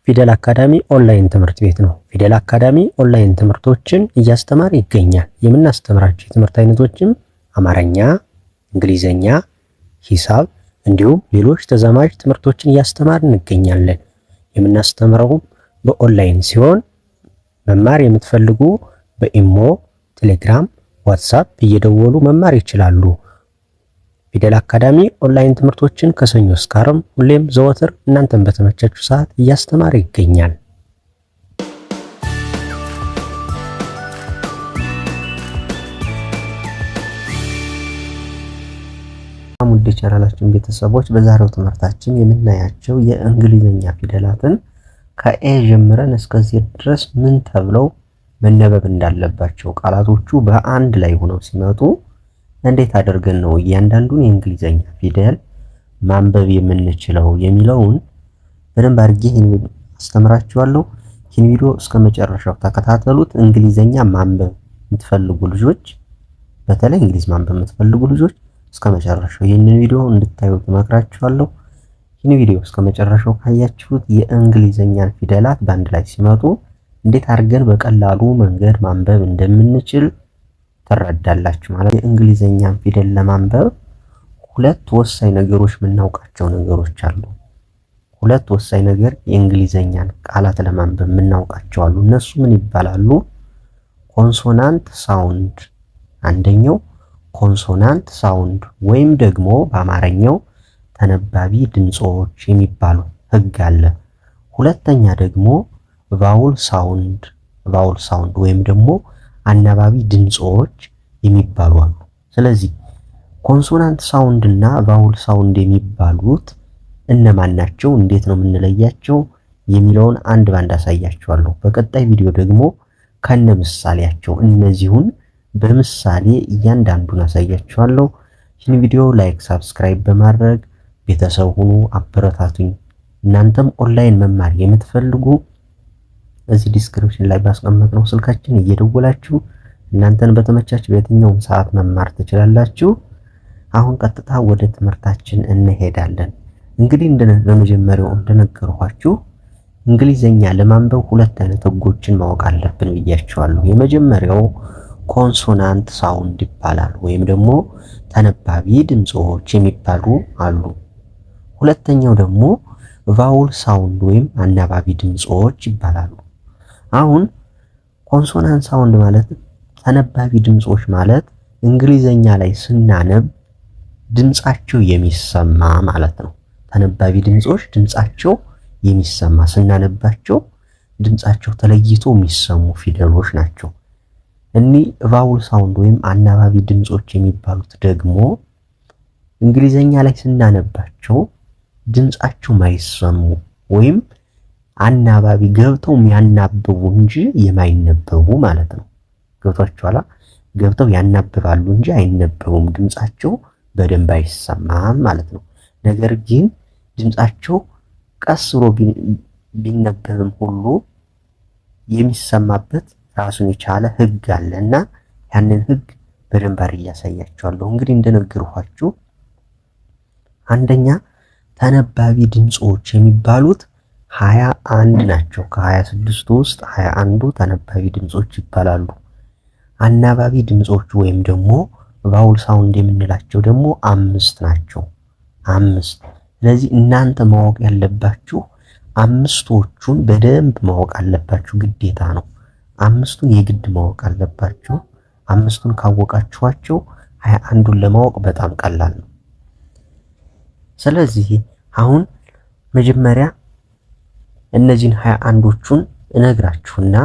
ፊደል አካዳሚ ኦንላይን ትምህርት ቤት ነው። ፊደል አካዳሚ ኦንላይን ትምህርቶችን እያስተማረ ይገኛል። የምናስተምራቸው የትምህርት አይነቶችም አማርኛ፣ እንግሊዘኛ፣ ሂሳብ እንዲሁም ሌሎች ተዛማጅ ትምህርቶችን እያስተማር እንገኛለን። የምናስተምረውም በኦንላይን ሲሆን መማር የምትፈልጉ በኢሞ፣ ቴሌግራም፣ ዋትስአፕ እየደወሉ መማር ይችላሉ። ፊደል አካዳሚ ኦንላይን ትምህርቶችን ከሰኞ እስከ ዓርብ ሁሌም ዘወትር እናንተን በተመቻችሁ ሰዓት እያስተማረ ይገኛል። ውድ ቻናላችን ቤተሰቦች በዛሬው ትምህርታችን የምናያቸው የእንግሊዘኛ ፊደላትን ከኤ ጀምረን እስከ ዜድ ድረስ ምን ተብለው መነበብ እንዳለባቸው ቃላቶቹ በአንድ ላይ ሆነው ሲመጡ እንዴት አድርገን ነው እያንዳንዱን የእንግሊዘኛ ፊደል ማንበብ የምንችለው የሚለውን በደንብ አድርጌ አስተምራችኋለሁ። ይህን ቪዲዮ እስከ መጨረሻው ተከታተሉት። እንግሊዘኛ ማንበብ የምትፈልጉ ልጆች፣ በተለይ እንግሊዝ ማንበብ የምትፈልጉ ልጆች እስከ መጨረሻው ይህንን ቪዲዮ እንድታዩት እመክራችኋለሁ። ይህን ቪዲዮ እስከ መጨረሻው ካያችሁት የእንግሊዘኛን ፊደላት በአንድ ላይ ሲመጡ እንዴት አድርገን በቀላሉ መንገድ ማንበብ እንደምንችል ተረዳላችሁ ማለት። የእንግሊዘኛን ፊደል ለማንበብ ሁለት ወሳኝ ነገሮች የምናውቃቸው ነገሮች አሉ። ሁለት ወሳኝ ነገር የእንግሊዘኛን ቃላት ለማንበብ የምናውቃቸው አሉ። እነሱ ምን ይባላሉ? ኮንሶናንት ሳውንድ። አንደኛው ኮንሶናንት ሳውንድ ወይም ደግሞ በአማርኛው ተነባቢ ድምጾች የሚባሉ ህግ አለ። ሁለተኛ ደግሞ ቫውል ሳውንድ ወይም ደግሞ አናባቢ ድምጾች የሚባሉ አሉ። ስለዚህ ኮንሶናንት ሳውንድ እና ቫውል ሳውንድ የሚባሉት እነማን ናቸው፣ እንዴት ነው የምንለያቸው የሚለውን አንድ ባንድ አሳያችኋለሁ። በቀጣይ ቪዲዮ ደግሞ ከነ ምሳሌያቸው እነዚሁን በምሳሌ እያንዳንዱን አሳያችኋለሁ። ይህን ቪዲዮ ላይክ፣ ሳብስክራይብ በማድረግ ቤተሰብ ሁኑ፣ አበረታቱኝ። እናንተም ኦንላይን መማር የምትፈልጉ እዚህ ዲስክሪፕሽን ላይ ባስቀመጥነው ስልካችን እየደወላችሁ እናንተን በተመቻችሁ በየትኛውም ሰዓት መማር ትችላላችሁ። አሁን ቀጥታ ወደ ትምህርታችን እንሄዳለን። እንግዲህ በመጀመሪያው እንደነገርኳችሁ እንግሊዘኛ ለማንበብ ሁለት አይነት ህጎችን ማወቅ አለብን ብያችኋለሁ። የመጀመሪያው ኮንሶናንት ሳውንድ ይባላል፣ ወይም ደግሞ ተነባቢ ድምጾች የሚባሉ አሉ። ሁለተኛው ደግሞ ቫውል ሳውንድ ወይም አናባቢ ድምጾች ይባላሉ። አሁን ኮንሶናንት ሳውንድ ማለት ተነባቢ ድምጾች ማለት እንግሊዘኛ ላይ ስናነብ ድምጻቸው የሚሰማ ማለት ነው። ተነባቢ ድምጾች ድምጻቸው የሚሰማ ስናነባቸው ድምጻቸው ተለይቶ የሚሰሙ ፊደሎች ናቸው። እኒህ ቫውል ሳውንድ ወይም አናባቢ ድምጾች የሚባሉት ደግሞ እንግሊዘኛ ላይ ስናነባቸው ድምጻቸው ማይሰሙ ወይም አናባቢ ገብተው የሚያናብቡ እንጂ የማይነበቡ ማለት ነው። ገብቷችኋል? ገብተው ያናብባሉ እንጂ አይነበቡም። ድምጻቸው በደንብ አይሰማም ማለት ነው። ነገር ግን ድምጻቸው ቀስ ብሎ ቢነበብም ሁሉ የሚሰማበት ራሱን የቻለ ህግ አለና ያንን ህግ በደንብ አድርጌ ያሳያችኋለሁ። እንግዲህ እንደነገርኳችሁ አንደኛ ተነባቢ ድምጾች የሚባሉት 21 ናቸው። ከ26 ውስጥ 21ዱ ተነባቢ ድምጾች ይባላሉ። አናባቢ ድምጾች ወይም ደግሞ ቫውል ሳውንድ የምንላቸው ደግሞ 5 ናቸው። 5። ስለዚህ እናንተ ማወቅ ያለባችሁ አምስቶቹን በደንብ ማወቅ አለባችሁ፣ ግዴታ ነው። አምስቱን የግድ ማወቅ አለባችሁ። አምስቱን ካወቃችኋቸው 21ዱን ለማወቅ በጣም ቀላል ነው። ስለዚህ አሁን መጀመሪያ እነዚህን 21ዶቹን እነግራችሁና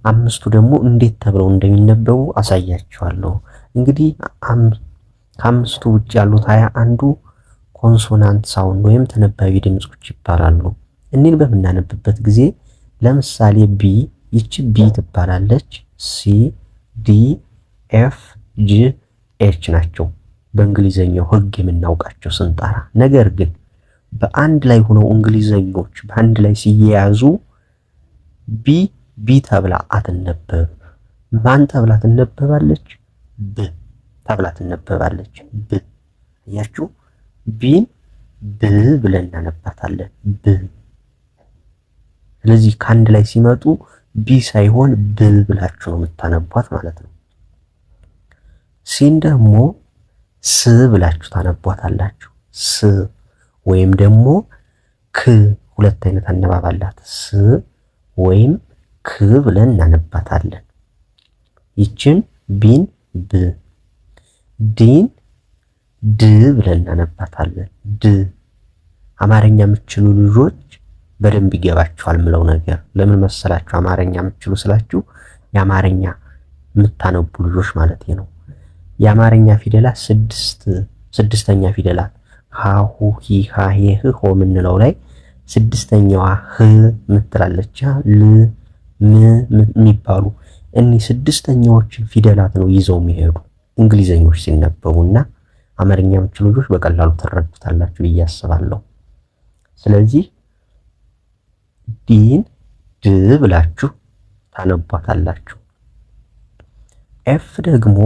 አምስቱ ደግሞ እንዴት ተብለው እንደሚነበቡ አሳያችኋለሁ። እንግዲህ ከአምስቱ ውጭ ያሉት 21ዱ ኮንሶናንት ሳውንድ ወይም ተነባቢ ድምጾች ይባላሉ። እኒህን በምናነብበት ጊዜ ለምሳሌ ቢ፣ ይቺ ቢ ትባላለች። ሲ፣ ዲ፣ ኤፍ፣ ጂ፣ ኤች ናቸው በእንግሊዘኛው ህግ የምናውቃቸው ስንጠራ። ነገር ግን በአንድ ላይ ሆነው እንግሊዘኞች በአንድ ላይ ሲያያዙ ቢ ተብላ አትነበብ። ማን ተብላ ትነበባለች? ብ ተብላ ትነበባለች። ብ አያችሁ፣ ቢን ብ ብለን እናነባታለን። ብ ስለዚህ ከአንድ ላይ ሲመጡ ቢ ሳይሆን ብ ብላችሁ ነው የምታነቧት ማለት ነው። ሲን ደግሞ ስ ብላችሁ ታነቧታላችሁ። ስ ወይም ደግሞ ክ፣ ሁለት አይነት አነባብ አላት። ስ ወይም ክ ብለን እናነባታለን። ይችን ቢን ብ፣ ዲን ድ ብለን እናነባታለን። ድ። አማርኛ የምትችሉ ልጆች በደንብ ይገባችኋል ምለው ነገር ለምን መሰላችሁ? አማርኛ የምትችሉ ስላችሁ የአማርኛ የምታነቡ ልጆች ማለት ነው። የአማርኛ ፊደላት ስድስተኛ ፊደላት ሃሁ ሂ ሃ ሄ ህ ሆ የምንለው ላይ ስድስተኛዋ ህ ምትላለች ል ም የሚባሉ እኒህ ስድስተኛዎችን ፊደላት ነው ይዘው የሚሄዱ እንግሊዘኞች ሲነበቡና አማርኛ የምትችሉ ልጆች በቀላሉ ተረዱታላችሁ ብዬ አስባለሁ። ስለዚህ ዲን ድ ብላችሁ ታነቧታላችሁ። ኤፍ ደግሞ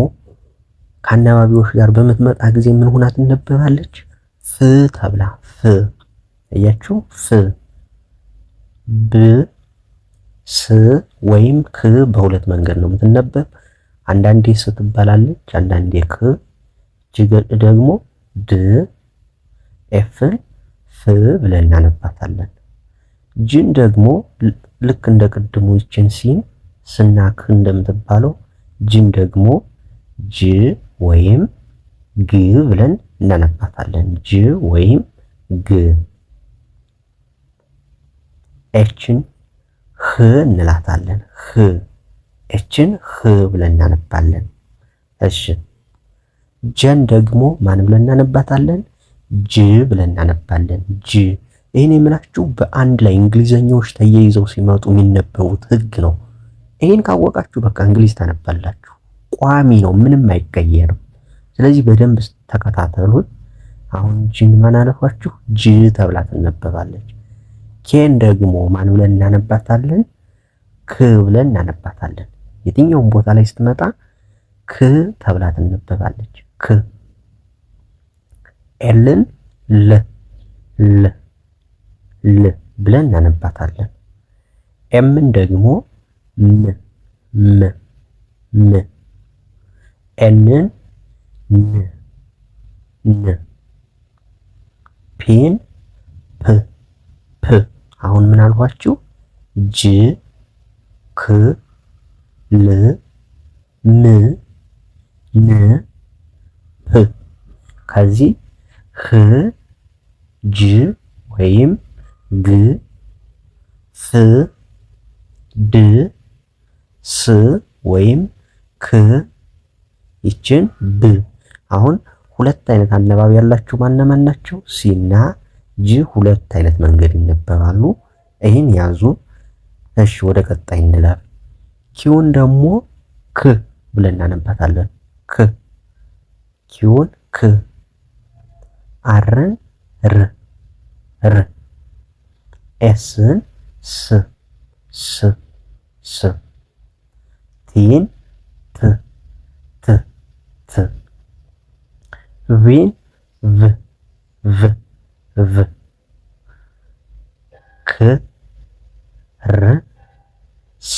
ከአናባቢዎች ጋር በምትመጣ ጊዜ ምን ሆና ትነበባለች? ፍ ተብላ። ፍ እያችሁ ፍ። ብ ስ ወይም ክ በሁለት መንገድ ነው የምትነበብ። አንዳንዴ ስ ትባላለች፣ አንዳንዴ ክ። ደግሞ ድ ኤፍን ፍ ብለን እናነባታለን። ጅን ደግሞ ልክ እንደ ቅድሙ ይችን ሲን ስናክ እንደምትባለው ጅን ደግሞ ጅ ወይም ግ ብለን እናነባታለን። ጅ ወይም ግ። ኤችን ህ እንላታለን። ህ ኤችን ህ ብለን እናነባለን። እሺ ጀን ደግሞ ማን ብለን እናነባታለን? ጅ ብለን እናነባለን። ጅ። ይህን የምላችሁ በአንድ ላይ እንግሊዘኛዎች ተያይዘው ሲመጡ የሚነበቡት ህግ ነው። ይህን ካወቃችሁ በቃ እንግሊዝ ታነባላችሁ። ቋሚ ነው፣ ምንም አይቀየርም። ስለዚህ በደንብ ተከታተሉን። አሁን ጂን ማን አለፋችሁ? ጅ ተብላ ትነበባለች። ኬን ደግሞ ማን ብለን እናነባታለን? ክ ብለን እናነባታለን። የትኛውም ቦታ ላይ ስትመጣ ክ ተብላ ትነበባለች። ክ። ኤልን ል ል ል ብለን እናነባታለን። ኤምን ደግሞ ም ም ም። ኤንን ን ን። ፒን ፕ ፕ። አሁን ምን አልኳችሁ? ጅ ክ ል ም ን ፕ። ከዚህ ህ ጅ ወይም ግ ፍ ድ ስ ወይም ክ ይችን ብ። አሁን ሁለት አይነት አነባቢ ያላችሁ ማነማን ናቸው? ሲና ጂ ሁለት አይነት መንገድ ይነበባሉ። ይህን ያዙ። እሺ ወደ ቀጣይ እንለፍ። ኪውን ደግሞ ክ ብለን እናነባታለን። ክ። ኪውን ክ። አርን ር ር። ኤስን ስ ስ ስ። ቲን ት ት ት። ቪን ቭ ቭ ቭ። ክ ር ስ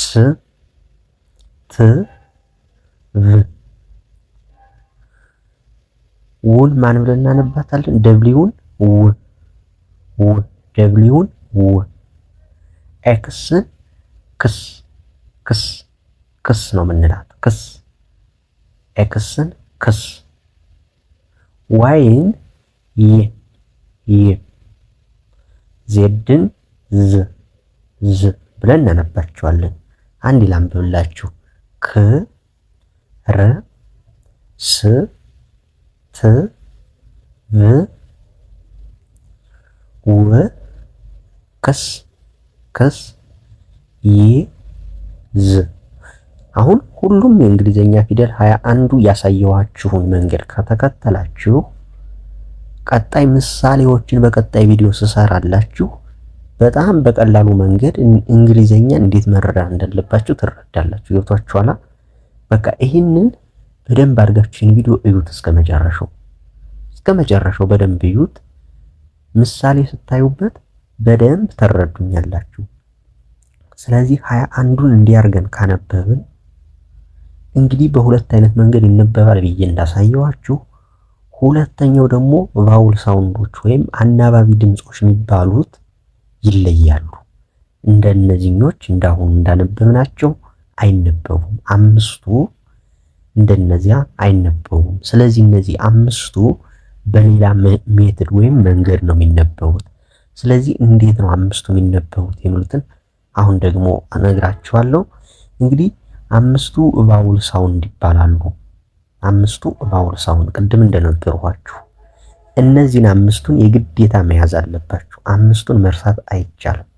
ት ቭ። ውን ማን ብለን እናነባታለን? ደብሊውን ው ው። ደብሊውን ው። ኤክስን ክስ ክስ ክስ ነው የምንላት። ክስ። ኤክስን ክስ። ዋይን ይ ይ። ዜድን ዝ ዝ ብለን እናነባቸዋለን። አንድ ላንብብላችሁ። ክ ር ስ ት ቭ ው ክስ ክስ ይ ዝ። አሁን ሁሉም የእንግሊዘኛ ፊደል 21ዱ ያሳየዋችሁን መንገድ ከተከተላችሁ ቀጣይ ምሳሌዎችን በቀጣይ ቪዲዮ ስሰራላችሁ በጣም በቀላሉ መንገድ እንግሊዘኛን እንዴት መረዳት እንዳለባችሁ ትረዳላችሁ። ገብቷችኋል? በቃ ይህንን በደንብ አድርጋችሁ ይህን ቪዲዮ እዩት እስከ መጨረሻው በደንብ እዩት። ምሳሌ ስታዩበት በደንብ ተረዱኛላችሁ። ስለዚህ 21ዱን እንዲያርገን ካነበብን እንግዲህ በሁለት አይነት መንገድ ይነበባል ብዬ እንዳሳየዋችሁ፣ ሁለተኛው ደግሞ ቫውል ሳውንዶች ወይም አናባቢ ድምጾች የሚባሉት ይለያሉ። እንደነዚህኞች እንዳሁኑ እንዳነበብናቸው አይነበቡም። አምስቱ እንደነዚያ አይነበቡም። ስለዚህ እነዚህ አምስቱ በሌላ ሜትድ ወይም መንገድ ነው የሚነበቡት። ስለዚህ እንዴት ነው አምስቱ የሚነበቡት የሚሉትን አሁን ደግሞ እነግራችኋለሁ። እንግዲህ አምስቱ ቫውል ሳውንድ ይባላሉ። አምስቱ ቫውል ሳውንድ ቅድም እንደነገርኳችሁ እነዚህን አምስቱን የግዴታ መያዝ አለባችሁ። አምስቱን መርሳት አይቻልም።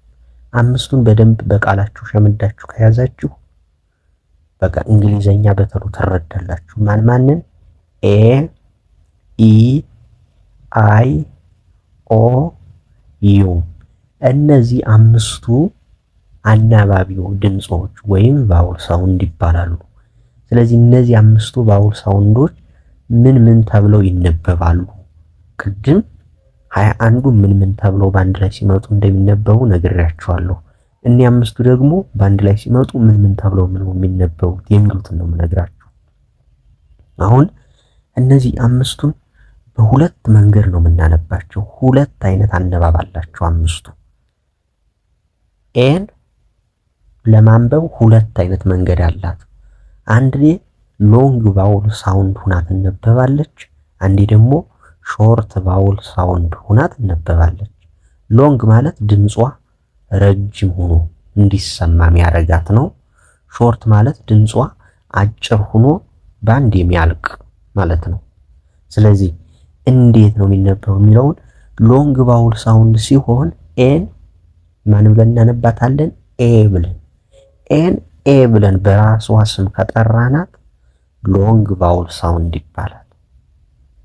አምስቱን በደንብ በቃላችሁ ሸምዳችሁ ከያዛችሁ በቃ እንግሊዘኛ በተሩ ተረዳላችሁ። ማንን? ኤ ኢ አይ ኦ ዩ እነዚህ አምስቱ አናባቢው ድምጾች ወይም ቫውል ሳውንድ ይባላሉ። ስለዚህ እነዚህ አምስቱ ቫውል ሳውንዶች ምን ምን ተብለው ይነበባሉ? ቅድም 21ዱ ምን ተብለው በአንድ ላይ ሲመጡ እንደሚነበቡ ነግሬያችኋለሁ። እኒህ አምስቱ ደግሞ በአንድ ላይ ሲመጡ ምን ተብለው ነው የሚነበቡት የሚሉትን ነው የምነግራችሁ። አሁን እነዚህ አምስቱን በሁለት መንገድ ነው የምናነባቸው። ሁለት አይነት አነባብ አላቸው አምስቱ። ኤን ለማንበብ ሁለት አይነት መንገድ አላት። አንዴ ሎንግ ቫውል ሳውንድ ሁና ትነበባለች፣ አንዴ ደግሞ ሾርት ቫውል ሳውንድ ሁና ትነበባለች። ሎንግ ማለት ድምጿ ረጅም ሆኖ እንዲሰማ የሚያረጋት ነው። ሾርት ማለት ድምጿ አጭር ሆኖ ባንድ የሚያልቅ ማለት ነው። ስለዚህ እንዴት ነው የሚነበበው የሚለውን ሎንግ ቫውል ሳውንድ ሲሆን ኤን ማን ብለን እናነባታለን? ኤ ብለን። ኤን ኤ ብለን በራሷ ስም ከጠራናት ሎንግ ቫውል ሳውንድ ይባላል።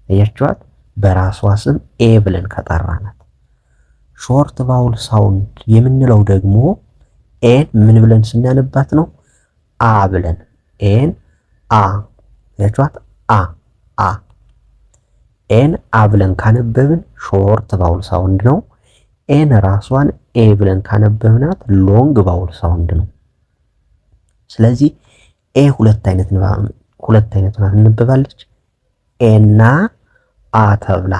እያችኋት በራሷ ስም ኤ ብለን ከጠራናት። ሾርት ቫውል ሳውንድ የምንለው ደግሞ ኤን ምን ብለን ስናነባት ነው? አ ብለን። ኤን አ እያችኋት አ አ ኤን አ ብለን ካነበብን ሾርት ቫውል ሳውንድ ነው። ኤን ራሷን ኤ ብለን ካነበብናት ሎንግ ቫውል ሳውንድ ነው። ስለዚህ ኤ ሁለት አይነት ትነበባለች። ኤና አ ተብላ።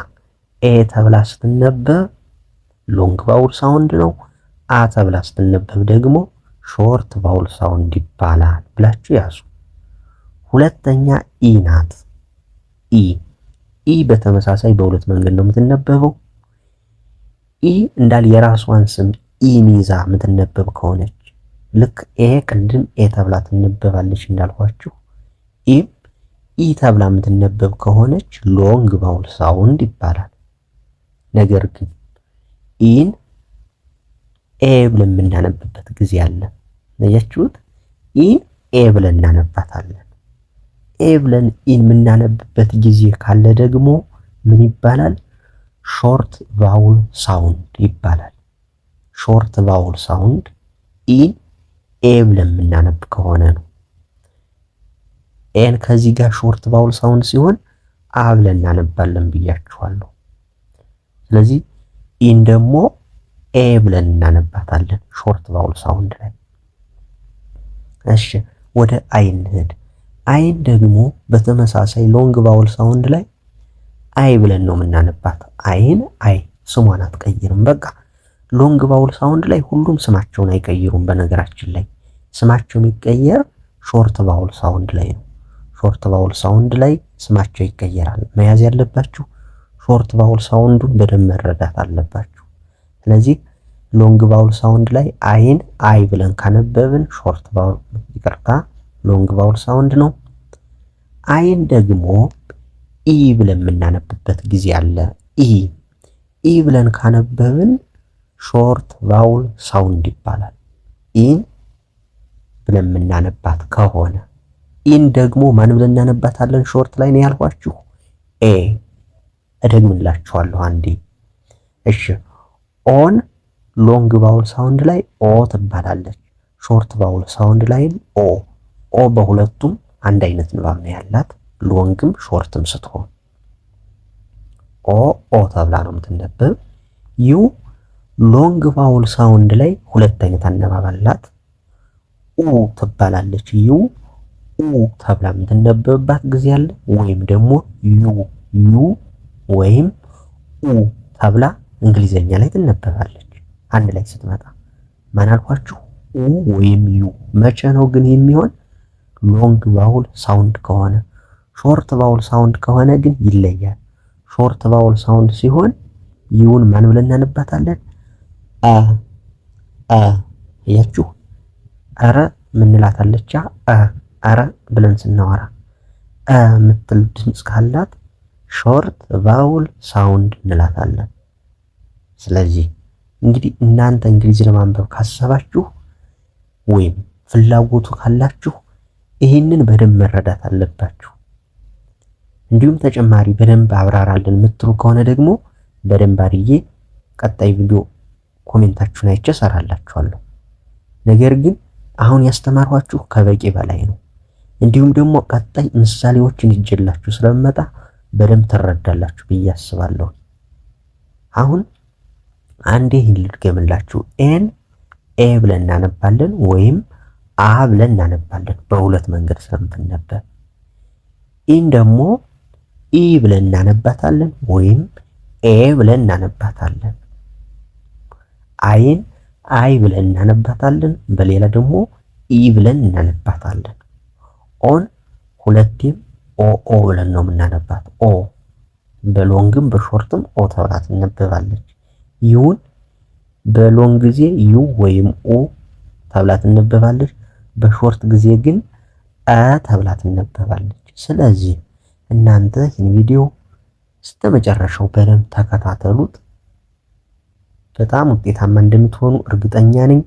ኤ ተብላ ስትነበብ ሎንግ ቫውል ሳውንድ ነው። አ ተብላ ስትነበብ ደግሞ ሾርት ቫውል ሳውንድ ይባላል ብላችሁ ያዙ። ሁለተኛ ኢ ናት። ኢ በተመሳሳይ በሁለት መንገድ ነው የምትነበበው። ኢ እንዳል የራሷን ስም ኢን ይዛ የምትነበብ ከሆነች ልክ ኤ ቅድም ኤ ተብላ ትነበባለች እንዳልኳችሁ፣ ኢ ተብላ የምትነበብ ከሆነች ሎንግ ቫውል ሳውንድ ይባላል። ነገር ግን ኢን ኤ ብለን የምናነብበት ጊዜ አለ። ለያችሁት? ኢን ኤ ብለን እናነባታለን። ኤ ብለን ኢን የምናነብበት ጊዜ ካለ ደግሞ ምን ይባላል? ሾርት ቫውል ሳውንድ ይባላል። ሾርት ቫውል ሳውንድ ኢን ኤ ብለን የምናነብ ከሆነ ነው። ኤን ከዚህ ጋር ሾርት ቫውል ሳውንድ ሲሆን አ ብለን እናነባለን ብያችኋለሁ። ስለዚህ ኢን ደግሞ ኤ ብለን እናነባታለን ሾርት ቫውል ሳውንድ ላይ። እሺ ወደ አይ እንሂድ። አይን ደግሞ በተመሳሳይ ሎንግ ቫውል ሳውንድ ላይ አይ ብለን ነው የምናነባት። አይን አይ ስሟን አትቀይርም። በቃ ሎንግ ቫውል ሳውንድ ላይ ሁሉም ስማቸውን አይቀይሩም። በነገራችን ላይ ስማቸው የሚቀየር ሾርት ቫውል ሳውንድ ላይ ነው። ሾርት ቫውል ሳውንድ ላይ ስማቸው ይቀየራል። መያዝ ያለባችሁ ሾርት ቫውል ሳውንዱን በደንብ መረዳት አለባችሁ። ስለዚህ ሎንግ ቫውል ሳውንድ ላይ አይን አይ ብለን ካነበብን ሾርት ቫውል ሎንግ ቫውል ሳውንድ ነው። አይን ደግሞ ኢ ብለን የምናነብበት ጊዜ አለ። ኢ ብለን ካነበብን ሾርት ቫውል ሳውንድ ይባላል። ኢን ብለን የምናነባት ከሆነ ኢን ደግሞ ማን ብለን እናነባታለን? ሾርት ላይ ነው ያልኳችሁ ኤ። እደግምላችኋለሁ አንዴ። እሺ ኦን ሎንግ ቫውል ሳውንድ ላይ ኦ ትባላለች። ሾርት ቫውል ሳውንድ ላይም ኦ በሁለቱም አንድ አይነት ንባብ ነው ያላት፣ ሎንግም ሾርትም ስትሆን ኦ ተብላ ነው የምትነበብ። ዩ ሎንግ ቫውል ሳውንድ ላይ ሁለት አይነት አነባብ አላት። ኡ ትባላለች። ዩ ኡ ተብላ የምትነበብባት ጊዜ አለ። ወይም ደግሞ ዩ ወይም ኡ ተብላ እንግሊዘኛ ላይ ትነበባለች። አንድ ላይ ስትመጣ ማን አልኳችሁ? ኡ ወይም ዩ። መቼ ነው ግን የሚሆን? ሎንግ ቫውል ሳውንድ ከሆነ። ሾርት ቫውል ሳውንድ ከሆነ ግን ይለያል። ሾርት ቫውል ሳውንድ ሲሆን ዩን ማን ብለን እናነባታለን? አ አ እያችሁ አረ ምንላታለች? አረ ብለን ስናወራ ምትል ድምፅ ካላት ሾርት ቫውል ሳውንድ እንላታለን። ስለዚህ እንግዲህ እናንተ እንግሊዝ ለማንበብ ካሰባችሁ ወይም ፍላጎቱ ካላችሁ ይህንን በደንብ መረዳት አለባችሁ። እንዲሁም ተጨማሪ በደንብ አብራራልን የምትሉ ከሆነ ደግሞ በደንብ አድርጌ ቀጣይ ቪዲዮ ኮሜንታችሁን አይቼ እሰራላችኋለሁ። ነገር ግን አሁን ያስተማርኋችሁ ከበቂ በላይ ነው። እንዲሁም ደግሞ ቀጣይ ምሳሌዎችን ይዤላችሁ ስለምመጣ በደንብ ትረዳላችሁ ብዬ አስባለሁ። አሁን አንዴ ይህን ልድገምላችሁ። ኤን ኤ ብለን እናነባለን ወይም አ ብለን እናነባለን፣ በሁለት መንገድ ስለምትነበብ። ኢን ደግሞ ኢ ብለን እናነባታለን ወይም ኤ ብለን እናነባታለን። አይን አይ ብለን እናነባታለን፣ በሌላ ደግሞ ኢ ብለን እናነባታለን። ኦን ሁለቴም ኦ ብለን ነው የምናነባት። ኦ በሎንግም በሾርትም ኦ ተብላ ትነበባለች። ዩን በሎንግ ጊዜ ዩ ወይም ኡ ተብላ ትነበባለች። በሾርት ጊዜ ግን አ ተብላ ትነበባለች። ስለዚህ እናንተ ይህን ቪዲዮ እስከመጨረሻው በደንብ ተከታተሉት። በጣም ውጤታማ እንደምትሆኑ እርግጠኛ ነኝ።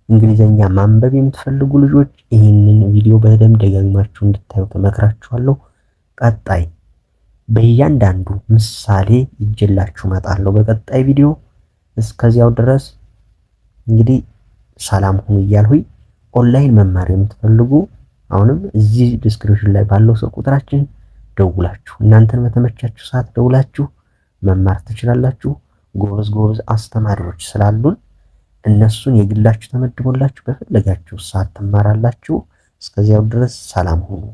እንግሊዘኛ ማንበብ የምትፈልጉ ልጆች ይህንን ቪዲዮ በደንብ ደጋግማችሁ እንድታዩት እመክራችኋለሁ። ቀጣይ በእያንዳንዱ ምሳሌ ይዤላችሁ እመጣለሁ በቀጣይ ቪዲዮ። እስከዚያው ድረስ እንግዲህ ሰላም ሁኑ እያልሁኝ ኦንላይን መማር የምትፈልጉ አሁንም እዚህ ዲስክሪፕሽን ላይ ባለው ስልክ ቁጥራችን ደውላችሁ እናንተን በተመቻችሁ ሰዓት ደውላችሁ መማር ትችላላችሁ። ጎበዝ አስተማሪዎች ስላሉን እነሱን የግላችሁ ተመድቦላችሁ በፈለጋችሁ ሰዓት ትማራላችሁ። እስከዚያው ድረስ ሰላም ሁኑ።